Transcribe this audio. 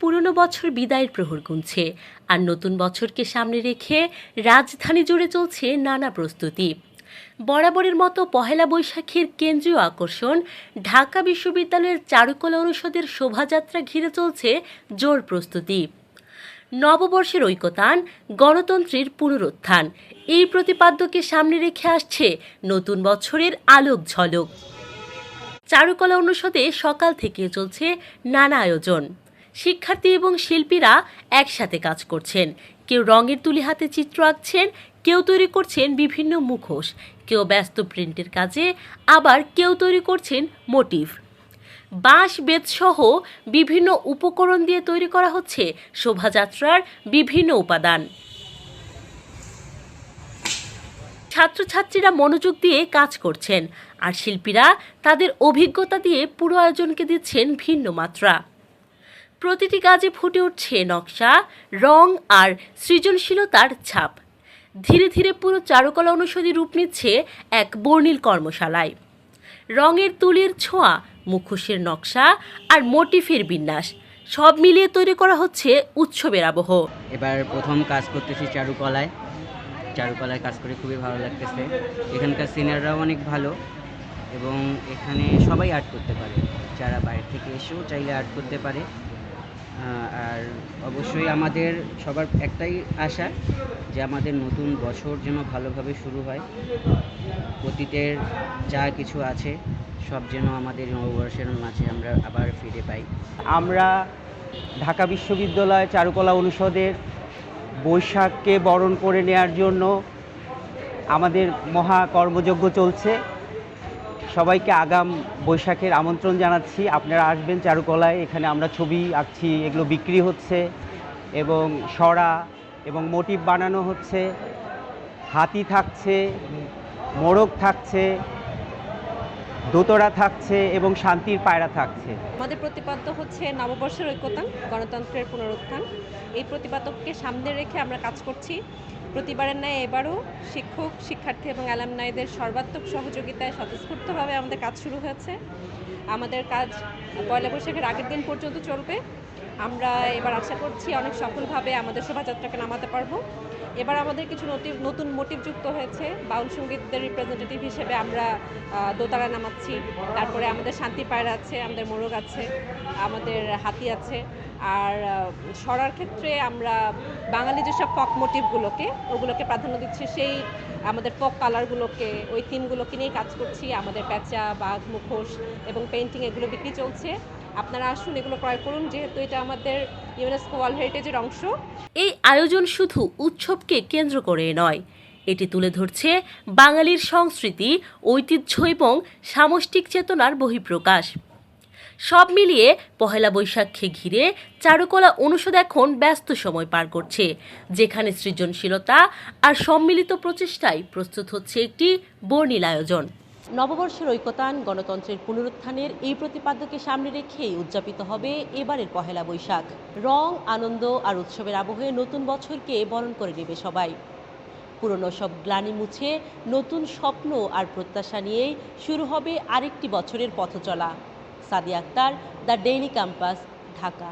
পুরনো বছর বিদায়ের প্রহর গুনছে, আর নতুন বছরকে সামনে রেখে রাজধানী জুড়ে চলছে নানা প্রস্তুতি। বরাবরের মতো পহেলা বৈশাখের কেন্দ্রীয় আকর্ষণ ঢাকা বিশ্ববিদ্যালয়ের চারুকলা অনুষদের শোভাযাত্রা ঘিরে চলছে জোর প্রস্তুতি। নববর্ষের ঐকতান, গণতন্ত্রের পুনরুত্থান, এই প্রতিপাদ্যকে সামনে রেখে আসছে নতুন বছরের আলোক ঝলক। চারুকলা অনুষদে সকাল থেকে চলছে নানা আয়োজন। শিক্ষার্থী এবং শিল্পীরা একসাথে কাজ করছেন। কেউ রঙের তুলি হাতে চিত্র আঁকছেন, কেউ তৈরি করছেন বিভিন্ন মুখোশ, কেউ ব্যস্ত প্রিন্টের কাজে, আবার কেউ তৈরি করছেন মোটিভ। বাঁশ বেতসহ বিভিন্ন উপকরণ দিয়ে তৈরি করা হচ্ছে শোভাযাত্রার বিভিন্ন উপাদান। ছাত্রছাত্রীরা মনোযোগ দিয়ে কাজ করছেন, আর শিল্পীরা তাদের অভিজ্ঞতা দিয়ে পুরো আয়োজনকে দিচ্ছেন ভিন্ন মাত্রা। প্রতিটি কাজে ফুটে উঠছে নকশা, রং আর সৃজনশীলতার ছাপ। ধীরে ধীরে পুরো চারুকলা অনুষদই রূপ নিচ্ছে এক বর্ণিল কর্মশালায়। রঙের তুলির ছোঁয়া, মুখোশের নকশা আর মোটিফের বিন্যাস সব মিলিয়ে তৈরি করা হচ্ছে উৎসবের আবহ। এবার প্রথম কাজ করতেছি চারুকলায় কাজ করে খুবই ভালো লাগতেছে। এখানকার সিনিয়ররাও অনেক ভালো এবং এখানে সবাই আর্ট করতে পারে, যারা বাইরে থেকে এসেও চাইলে আর্ট করতে পারে। আর অবশ্যই আমাদের সবার একটাই আশা যে আমাদের নতুন বছর যেন ভালোভাবে শুরু হয়। অতীতের যা কিছু আছে সব যেন আমাদের নববর্ষের মাঝে আমরা আবার ফিরে পাই। আমরা ঢাকা বিশ্ববিদ্যালয় চারুকলা অনুষদের বৈশাখকে বরণ করে নেওয়ার জন্য আমাদের মহা কর্মযজ্ঞ চলছে। সবাইকে আগাম বৈশাখের আমন্ত্রণ জানাচ্ছি। আপনারা আসবেন চারুকলায়, এখানে আমরা ছবি আঁকছি, এগুলো বিক্রি হচ্ছে এবং সরা এবং মোটিভ বানানো হচ্ছে। হাতি থাকছে, মোরগ থাকছে, দোতরা থাকছে এবং শান্তির পায়রা থাকছে। আমাদের প্রতিপাদ্য হচ্ছে নববর্ষের ঐক্যতান, গণতন্ত্রের পুনরুত্থান। এই প্রতিপাদ্যকে সামনে রেখে আমরা কাজ করছি। প্রতিবারের ন্যায় এবারও শিক্ষক, শিক্ষার্থী এবং অ্যালামনাইদের সর্বাত্মক সহযোগিতায় স্বতঃস্ফূর্তভাবে আমাদের কাজ শুরু হয়েছে। আমাদের কাজ পয়লা বৈশাখের আগের দিন পর্যন্ত চলবে। আমরা এবার আশা করছি অনেক সফলভাবে আমাদের শোভাযাত্রাকে নামাতে পারবো। এবার আমাদের কিছু নতুন মোটিভ যুক্ত হয়েছে। বাউল সঙ্গীতদের রিপ্রেজেন্টেটিভ হিসেবে আমরা দোতারা নামাচ্ছি, তারপরে আমাদের শান্তি পায়রা আছে, আমাদের মোরগ আছে, আমাদের হাতি আছে। আর সরার ক্ষেত্রে আমরা বাঙালি যেসব ফক ওগুলোকে প্রাধান্য দিচ্ছি। সেই আমাদের ফক কালারগুলোকে, ওই থিমগুলোকে নিয়ে কাজ করছি। আমাদের প্যাঁচা, বাঘ, মুখোশ এবং পেন্টিং এগুলো বিক্রি চলছে। আপনারা আসুন, এগুলো ক্রয় করুন, যেহেতু এটা আমাদের ইউনেস্কো ওয়ার্ল্ড হেরিটেজের অংশ। এই আয়োজন শুধু উৎসবকে কেন্দ্র করে নয়, এটি তুলে ধরছে বাঙালির সংস্কৃতি, ঐতিহ্য এবং সামষ্টিক চেতনার বহিঃপ্রকাশ। সব মিলিয়ে পহেলা বৈশাখকে ঘিরে চারুকলা অনুষদ এখন ব্যস্ত সময় পার করছে, যেখানে সৃজনশীলতা আর সম্মিলিত প্রচেষ্টায় প্রস্তুত হচ্ছে একটি বর্ণিল আয়োজন। নববর্ষের ঐকতান, গণতন্ত্রের পুনরুত্থানের এই প্রতিপাদ্যকে সামনে রেখেই উদযাপিত হবে এবারের পহেলা বৈশাখ। রং, আনন্দ আর উৎসবের আবহে নতুন বছরকে বরণ করে নেবে সবাই। পুরনো সব গ্লানি মুছে নতুন স্বপ্ন আর প্রত্যাশা নিয়েই শুরু হবে আরেকটি বছরের পথচলা। Sadia Akter, the daily campus, Dhaka.